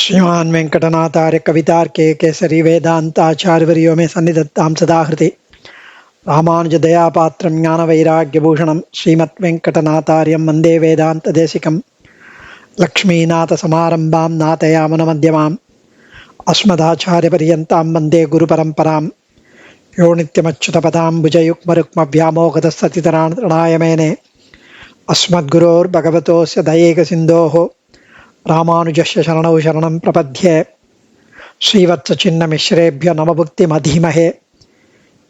श्रीमान वेंकटनाथार्य कवितार्के केसरी वेदांताचार्यवर्यो में सन्निधत्तां सदाहृति रामानुज दयापात्रं ज्ञानवैराग्यभूषणं श्रीमत् वेंकटनाथार्यं वन्दे वेदान्तदेशिकं लक्ष्मीनाथसमारम्भां नाथयामुनमध्यमाम् अस्मदाचार्यपर्यन्तां वन्दे गुरुपरम्परां यो नित्यमच्युतपदाम्बुजयुग्मरुक्मव्यामोहतस्ततितराणाय मेने अस्मद्गुरोर्भगवतोस्य दयैकसिन्धोः रामानुजस्य शरणौ शरणं प्रपद्ये श्रीवत्सचिन्नमिश्रेभ्यो नमभुक्तिमधीमहे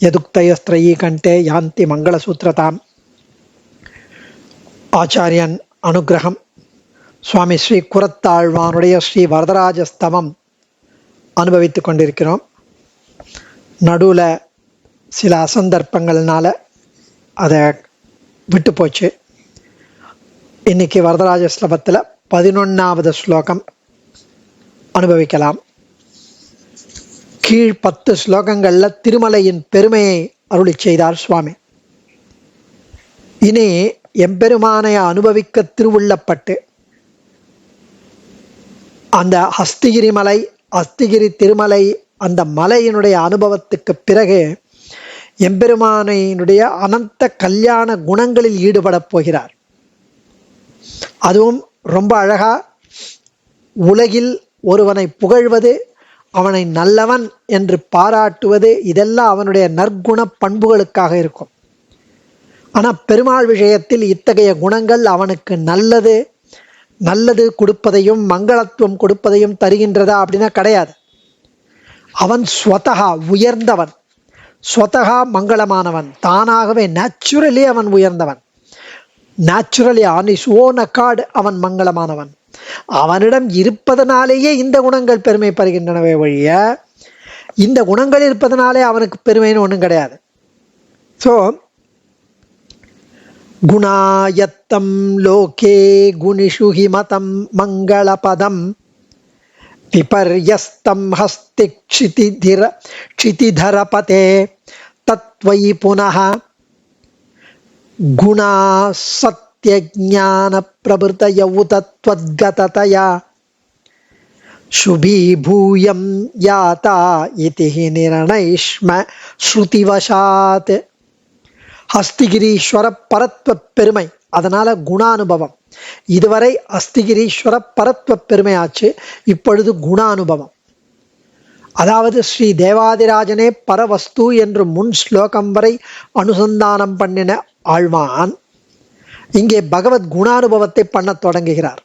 यदुक्तयस्त्रयी कंठे यान्ति मंगलसूत्रताम् आचार्यन अनुग्रहम சுவாமி ஸ்ரீ குரத்தாழ்வானுடைய ஸ்ரீ வரதராஜஸ்தவம் அனுபவித்து கொண்டிருக்கிறோம். நடுவில் சில அசந்தர்ப்பங்கள்னால அதை விட்டு போச்சு. இன்னைக்கு வரதராஜஸ்தவத்தில் 11வது ஸ்லோகம் அனுபவிக்கலாம். கீழ் 10 ஸ்லோகங்களில் திருமலையின் பெருமையை அருளி செய்தார் சுவாமி. இனி எம்பெருமானை அனுபவிக்க திருவுள்ளப்பட்டு அந்த அஸ்திகிரி திருமலை அந்த மலையினுடைய அனுபவத்துக்கு பிறகு எம்பெருமானையினுடைய அனந்த கல்யாண குணங்களில் ஈடுபடப் போகிறார். அதுவும் ரொம்ப அழகா உலகில் ஒருவனை புகழ்வது, அவனை நல்லவன் என்று பாராட்டுவது, இதெல்லாம் அவனுடைய நற்குண பண்புகளுக்காக இருக்கும். ஆனால் பெருமாள் விஷயத்தில் இத்தகைய குணங்கள் அவனுக்கு நல்லது கொடுப்பதையும் மங்களத்துவம் கொடுப்பதையும் தருகின்றதா அப்படின்னா கிடையாது. அவன் ஸ்வதகா உயர்ந்தவன், ஸ்வதகா மங்களமானவன், தானாகவே நேச்சுரலி அவன் உயர்ந்தவன், naturally on is own Accord அவன் மங்களமானவன். அவனிடம் இருப்பதனாலேயே இந்த குணங்கள் பெருமை பெறுகின்றனவே ஒழிய இந்த குணங்கள் இருப்பதனாலே அவனுக்கு பெருமைன்னு ஒன்றும் கிடையாது. ஸோ குணாயத்தம் லோகே குணிஷு ஹிமதம் மங்களபதம் விபர்யஸ்தம் ஹஸ்தி க்ஷிதிதரபதே தத்வயி புனः குணா சத்யஜான பிரபுதய உதத்வத்கததயா சுபீபூயம் யாதா இதி நிர்ணயிஷ்ம ஸ்ருதிவசாத். ஹஸ்திகிரீஸ்வர பரத்வ பெருமை, அதனால குணானுபவம். இதுவரை அஸ்திகிரீஸ்வர பரத்வ பெருமை ஆச்சு, இப்பொழுது குணானுபவம். அதாவது ஸ்ரீ தேவாதிராஜனே பரவஸ்து என்று முன் ஸ்லோகம் வரை அனுசந்தானம் பண்ணின ஆழ்வான் இங்கே பகவத் குணானுபவத்தை பண்ண தொடங்குகிறார்.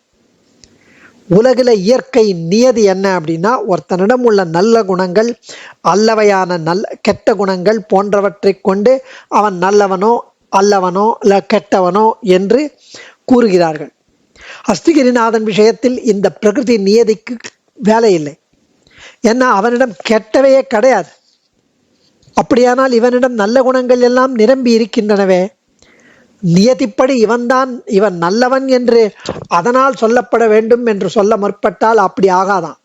உலகில இயற்கை நியதி என்ன அப்படின்னா, ஒருத்தனிடம் உள்ள நல்ல குணங்கள், அல்லவையான கெட்ட குணங்கள் போன்றவற்றை கொண்டு அவன் நல்லவனோ அல்லவனோ இல்ல கெட்டவனோ என்று கூறுகிறார்கள். அஸ்திகிரிநாதன் விஷயத்தில் இந்த பிரகிருதி நியதிக்கு வேலை இல்லை. ஏன்னா அவனிடம் கெட்டவையே கிடையாது. அப்படியானால் இவனிடம் நல்ல குணங்கள் எல்லாம் நிரம்பி இருக்கின்றனவே. நியதிப்படி இவன் நல்லவன் என்று அதனால் சொல்லப்பட வேண்டும் என்று சொல்ல முற்பட்டால் அப்படி ஆகாதான்.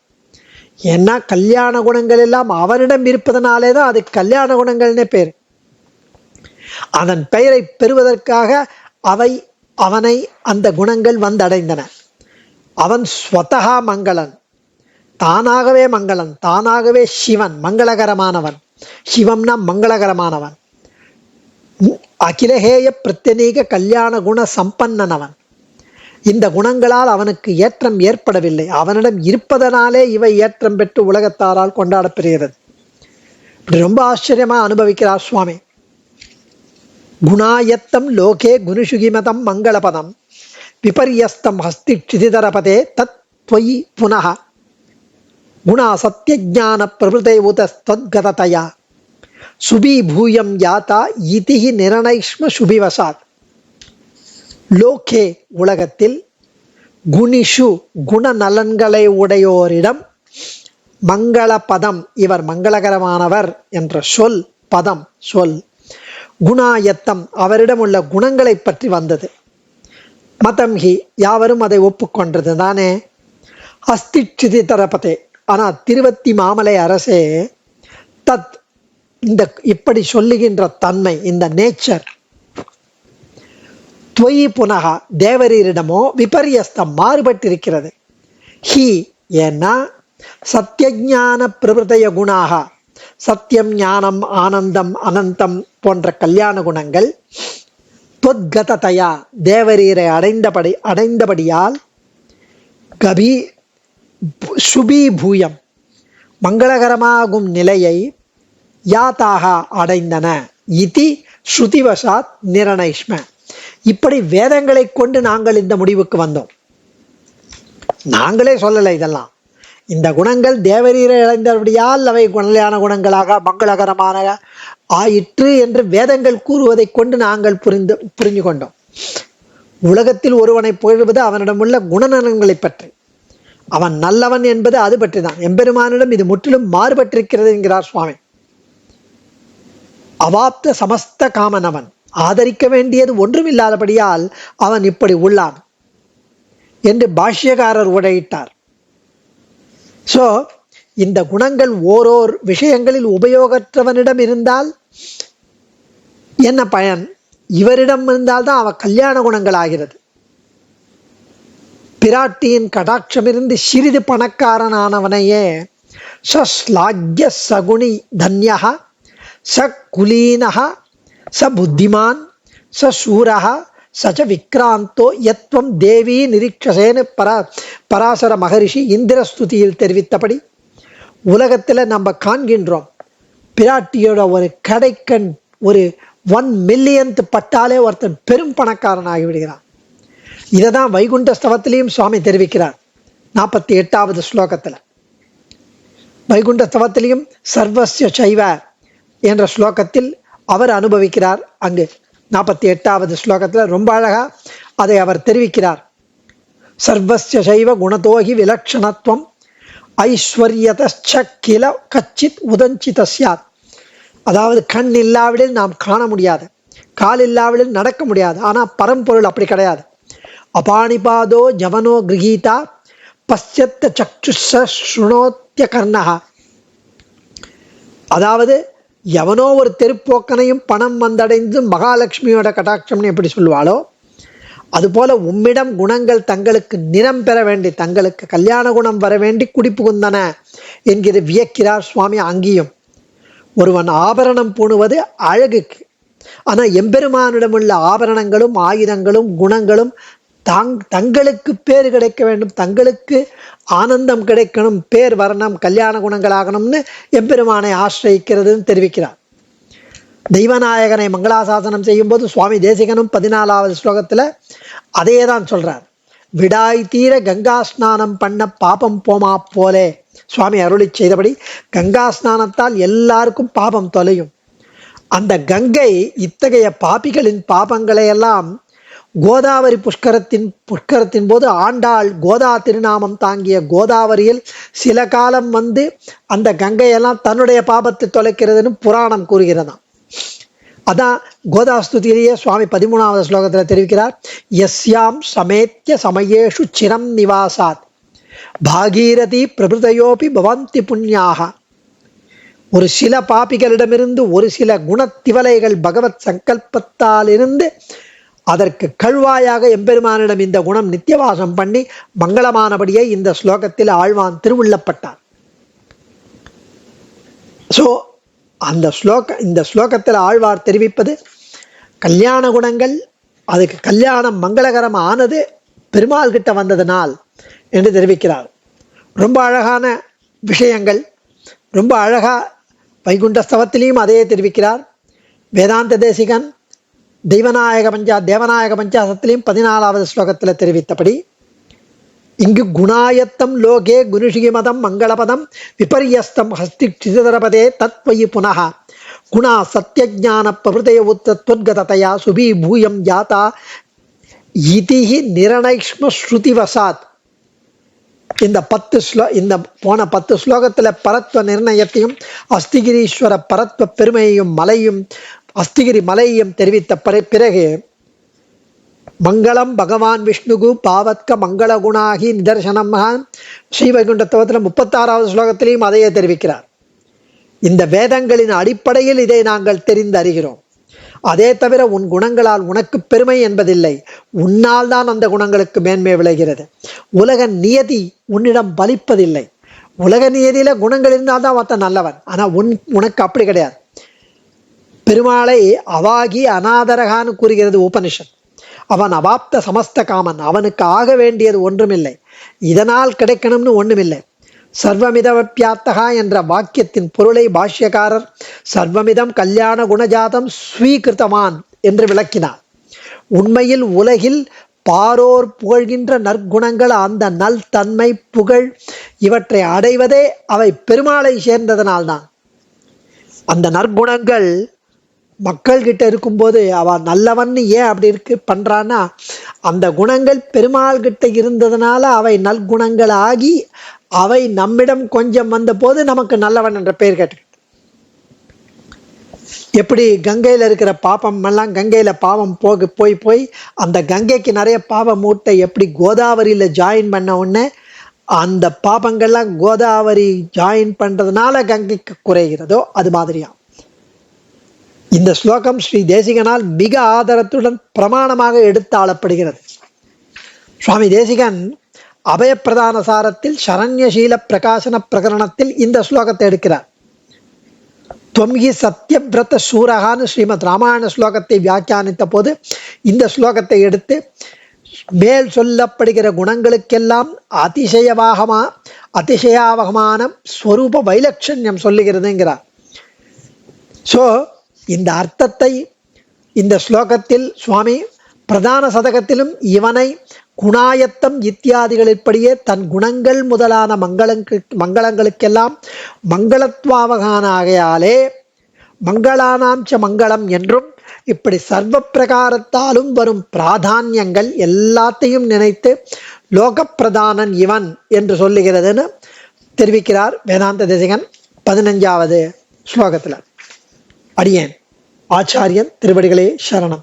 ஏன்னா கல்யாண குணங்கள் எல்லாம் அவனிடம் இருப்பதனாலே தான் அது கல்யாண குணங்கள்னே பேர். அதன் பெயரை பெறுவதற்காக அவனை அந்த குணங்கள் வந்தடைந்தன. அவன் ஸ்வதகா மங்களன், தானாகவே மங்களன், தானாகவே சிவன், மங்களகரமானவன். சிவம்னா மங்களகரமானவன், அகிலஹேய பிரத்யநீக கல்யாண குண சம்பன்னனவன். இந்த குணங்களால் அவனுக்கு ஏற்றம் ஏற்படவில்லை, அவனிடம் இருப்பதனாலே இவை ஏற்றம் பெற்று உலகத்தாரால் கொண்டாடப்பெறுகிறது. இப்படி ரொம்ப ஆச்சரியமா அனுபவிக்கிறார் சுவாமி. குணாயத்தம் லோகே குணிஷுகிமதம் மங்களபதம் விபர்யஸ்தம் ஹஸ்தி க்ஷிதிதரபதே தத் த்வயி புனः குணா சத்யஜான பிரபுதே உதஸ்தத்கததயா சுபீபூயம் யாதா இதி நிர்ணயிஷ்ம சுபிவசாத். லோகே உலகத்தில், குணிஷு குணநலன்களை உடையோரிடம், மங்கள பதம் இவர் மங்களகரமானவர் என்ற பதம் சொல், குணாயத்தம் அவரிடம் உள்ள குணங்களை பற்றி வந்தது. மதம் ஹி யாவரும் அதை ஒப்புக்கொண்டது தானே. அஸ்திட்சிதி தரப்பதே, ஆனால் திருவத்தி மாமலை அரசே தத் இந்த இப்படி சொல்லுகின்ற தன்மை, இந்த நேச்சர் துவயி புனகா தேவரீரிடமோ விபரியஸ்தம் மாறுபட்டிருக்கிறது. ஹி ஏன்னா சத்தியஞான பிரபுதய குணாக, சத்தியம், ஞானம், ஆனந்தம், அனந்தம் போன்ற கல்யாண குணங்கள் தொத்கததையா தேவரீரை அடைந்தபடியால் கபி சுபீபூயம் மங்களகரமாகும் நிலையை யாத்தாக அடைந்தன. இதி ஸ்ருதிவசாத் நிரணயிஷ்ம. இப்படி வேதங்களை கொண்டு நாங்கள் இந்த முடிவுக்கு வந்தோம். நாங்களே சொல்லலை இதெல்லாம். இந்த குணங்கள் தேவரீரை அடைந்தபடியால் அவை கல்யாண குணங்களாக மங்களகரமான ஆயிற்று என்று வேதங்கள் கூறுவதை கொண்டு நாங்கள் புரிந்து கொண்டோம். உலகத்தில் ஒருவனை புகழ்வது அவனிடமுள்ள குணநலன்களை பற்றி, அவன் நல்லவன் என்பது அது பற்றிதான். எம்பெருமானிடம் இது முற்றிலும் மாறுபட்டிருக்கிறது என்கிறார் சுவாமி. அவாப்த சமஸ்த காமனவன், ஆதரிக்க வேண்டியது ஒன்றுமில்லாதபடியால் அவன் இப்படி உள்ளான் என்று பாஷ்யக்காரர் உரையிட்டார். சோ இந்த குணங்கள் ஓரோர் விஷயங்களில் உபயோகற்றவனிடம் இருந்தால் என்ன பயன்? இவரிடம் இருந்தால்தான் அவ கல்யாண குணங்கள் ஆகிறது. பிராட்டியின் கடாட்சமிருந்து சிறிது பணக்காரனானவனையே ஸ்லாக்ய சகுணி தன்யஹ ச குலீனஹ ச புத்திமான் ச சூரஹ சச்ச விக்ராந்தோ யத்வம் தேவி நிரீட்சசேன பராசர மகரிஷி இந்திரஸ்துதியில் தெரிவித்தபடி உலகத்தில் நம்ம காண்கின்றோம். பிராட்டியோட ஒரு கடைக்கண் ஒரு 1 மில்லியன்த் பட்டாலே ஒருத்தன் பெரும் பணக்காரன் ஆகிவிடுகிறான். இதை தான் வைகுண்ட ஸ்தவத்திலையும் சுவாமி தெரிவிக்கிறார். 48வது ஸ்லோகத்தில் வைகுண்ட ஸ்தவத்திலையும் சர்வஸ்ய சைவ என்ற ஸ்லோகத்தில் அவர் அனுபவிக்கிறார். அங்கு 48வது ஸ்லோகத்தில் ரொம்ப அழகா அதை அவர் தெரிவிக்கிறார். சர்வஸ்ய சைவ குணதோகி விலக்ஷணத்துவம் ஐஸ்வர்யதச்ச கில கச்சித் உதஞ்சிதஸ்யாத். அதாவது கண் இல்லாவிடில் நாம் காண முடியாது, கால் இல்லாவிடில் நடக்க முடியாது. ஆனால் பரம்பொருள் அப்படி கிடையாது. அபாணிபாதோ ஜவனோ கிரகீதா பశ్యத்த சக்ஷுஷ ஸ்ருணோத்ய கர்ணஹா. அதாவது எவனோ ஒரு தெருப்போக்கனையும் பணம் வந்தடைந்து மகாலட்சுமியோட கடாட்சம்னு எப்படி சொல்லுவாளோ அதுபோல உம்மிடம் குணங்கள் தங்களுக்கு நிறம் பெற வேண்டி, தங்களுக்கு கல்யாண குணம் வர வேண்டி குடிப்புகுந்தன என்கிற வியக்கிறார் சுவாமி. அங்கேயும் ஒருவன் ஆபரணம் பூணுவது அழகுக்கு, ஆனா எம்பெருமானிடமுள்ள ஆபரணங்களும் ஆயுதங்களும் குணங்களும் தங்களுக்கு பேர் கிடைக்க வேண்டும், தங்களுக்கு ஆனந்தம் கிடைக்கணும், பேர் வரணும், கல்யாண குணங்களாகணும்னு எம்பெருமானை ஆசிரியிக்கிறதுன்னு தெரிவிக்கிறார். தெய்வநாயகனை மங்களாசாசனம் செய்யும் போது சுவாமி தேசிகனும் 14வது ஸ்லோகத்துல அதையே தான் சொல்றார். விடாய் தீர கங்கா ஸ்நானம் பண்ண பாபம் போமா போலே. சுவாமி அருளி செய்தபடி கங்கா ஸ்நானத்தால் எல்லாருக்கும் பாபம் தொலையும். அந்த கங்கை இத்தகைய பாபிகளின் பாபங்களை எல்லாம் கோதாவரி புஷ்கரத்தின் போது ஆண்டாள் கோதா திருநாமம் தாங்கிய கோதாவரியில் சில காலம் வந்து அந்த கங்கையெல்லாம் தன்னுடைய பாபத்தை தொலைக்கிறதுன்னு புராணம் கூறுகிறதாம். அதான் கோதாஸ்துதியிலேயே சுவாமி 13வது ஸ்லோகத்தில் தெரிவிக்கிறார். யஸ்யாம் சமேத்ய சமயேஷு சிரம் நிவாசாத் பாகீரதி பிரபுதையோபி பவந்தி புண்ணியாக. ஒரு சில பாபிகளிடமிருந்து ஒரு சில குணத்திவலைகள் பகவத் சங்கல்பத்தால் இருந்து அதற்கு கழ்வாயாக எம்பெருமானிடம் இந்த குணம் நித்தியவாசம் பண்ணி மங்களமானபடியே இந்த ஸ்லோகத்தில் ஆழ்வான் திருவுள்ளப்பட்டார். ஸோ இந்த ஸ்லோகத்தில் ஆழ்வார் தெரிவிப்பது கல்யாண குணங்கள், அதுக்கு கல்யாணம் மங்களகரம் ஆனது பெருமாள் கிட்ட வந்ததனால் என்று தெரிவிக்கிறார். ரொம்ப அழகான விஷயங்கள், ரொம்ப அழகா வைகுண்ட ஸ்தவத்திலையும் அதையே தெரிவிக்கிறார். வேதாந்த தேசிகன் தேவநாயக பஞ்சாசத்திலையும் 14வது ஸ்லோகத்தில் தெரிவித்தபடி இங்கு குணாயத்தம் லோகே குருஷிகி மதம் மங்களபதம் விபரியஸ்தம் ஹஸ்தி சிதரபதே தத்வயி புனः குணா சத்யஜான பிரபுதய உத்தத்வத்கததயா சுபி பூயம் யாதா இதிஹி நிரணைஷ்ம ஸ்ருதிவசாத். இந்த போன 10 ஸ்லோகத்தில் பரத்வ நிர்ணயத்தையும் அஸ்திகிரீஸ்வர பரத்வ பெருமையையும் அஸ்திகிரி மலையையும் தெரிவித்த பிறகு மங்களம் பகவான் விஷ்ணுகு பாவத்க மங்கள குணாகி நிதர்சனம் ஸ்ரீவைகுண்டத்துவத்தில் 36வது ஸ்லோகத்திலையும் அதையே தெரிவிக்கிறார். இந்த வேதங்களின் அடிப்படையில் இதை நாங்கள் தெரிந்து அறிகிறோம். அதே தவிர உன் குணங்களால் உனக்கு பெருமை என்பதில்லை, உன்னால் தான் அந்த குணங்களுக்கு மேன்மை விளைகிறது. உலக நியதி உன்னிடம் பலிப்பதில்லை. உலக நியதியில குணங்கள் இருந்தால் தான் ஒருத்தன் நல்லவன். ஆனா உனக்கு அப்படி கிடையாது. பெருமாளை அவாகி அநாதரகான்னு கூறுகிறது உபனிஷத். அவன் அவாப்த சமஸ்த காமன், அவனுக்கு ஆக வேண்டியது ஒன்றுமில்லை, இதனால் கிடைக்கணும்னு ஒண்ணுமில்லை. சர்வமிதவப்பியாத்தகா என்ற வாக்கியத்தின் பொருளை பாஷ்யக்காரர் சர்வமிதம் கல்யாண குணஜாதம் ஸ்வீகிருத்தமான் என்று விளக்கினார். உண்மையில் உலகில் பாரோர் புகழ்கின்ற நற்குணங்கள், அந்த நல் தன்மை புகழ் இவற்றை அடைவதே அவை பெருமாளை சேர்ந்ததனால்தான். அந்த நற்குணங்கள் மக்கள்கிட்ட இருக்கும்போது அவன் நல்லவன் ஏன் அப்படி பண்றான்னா, அந்த குணங்கள் பெருமாள் கிட்ட இருந்ததுனால அவை நற்குணங்கள் ஆகி அவை நம்மிடம் கொஞ்சம் வந்த போது நமக்கு நல்லவன் என்ற பெயர் கேட்டு. எப்படி கங்கையில இருக்கிற பாப்பம் எல்லாம் கங்கையில பாவம் போய் அந்த கங்கைக்கு நிறைய பாவ மூட்டை எப்படி கோதாவரியில ஜாயின் பண்ண உடனே அந்த பாபங்கள்லாம் கோதாவரி ஜாயின் பண்றதுனால கங்கைக்கு குறைகிறதோ அது மாதிரியா இந்த ஸ்லோகம் ஸ்ரீ தேசிகனால் மிக ஆதரத்துடன் பிரமாணமாக எடுத்து ஆளப்படுகிறது. சுவாமி தேசிகன் அபயப்பிரதான சாரத்தில் சரண்யசீல பிரகாசன பிரகரணத்தில் இந்த ஸ்லோகத்தை எடுக்கிறார். துவம்ஹி சத்யபிரத சூரகான்னு ஸ்ரீமத் ராமாயண ஸ்லோகத்தை வியாக்கியானித்த போது இந்த ஸ்லோகத்தை எடுத்து மேல் சொல்லப்படுகிற குணங்களுக்கெல்லாம் அதிசயாவகமான ஸ்வரூப வைலட்சண்யம் சொல்லுகிறதுங்கிறார். ஸோ இந்த அர்த்தத்தை இந்த ஸ்லோகத்தில் சுவாமி பிரதான சதகத்திலும் இவனை குணாயத்தம் இத்தியாதிகளின்படியே தன் குணங்கள் முதலான மங்களங்களுக்கெல்லாம் மங்களத்வாவகான ஆகையாலே மங்களானாம்ச மங்களம் என்றும் இப்படி சர்வ பிரகாரத்தாலும் வரும் பிராதான்யங்கள் எல்லாத்தையும் நினைத்து லோக பிரதானன் இவன் என்று சொல்லுகிறதுன்னு தெரிவிக்கிறார் வேதாந்த தேசிகன் 15வது ஸ்லோகத்தில். அடியேன் ஆச்சாரியன் திருவடிகளே சரணம்.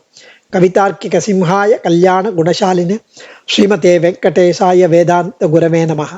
கவிதார்க்கிக சிம்ஹாய கல்யாண குணசாலினே ஸ்ரீமதே வெங்கடேசாய வேதாந்த குரவே நமः.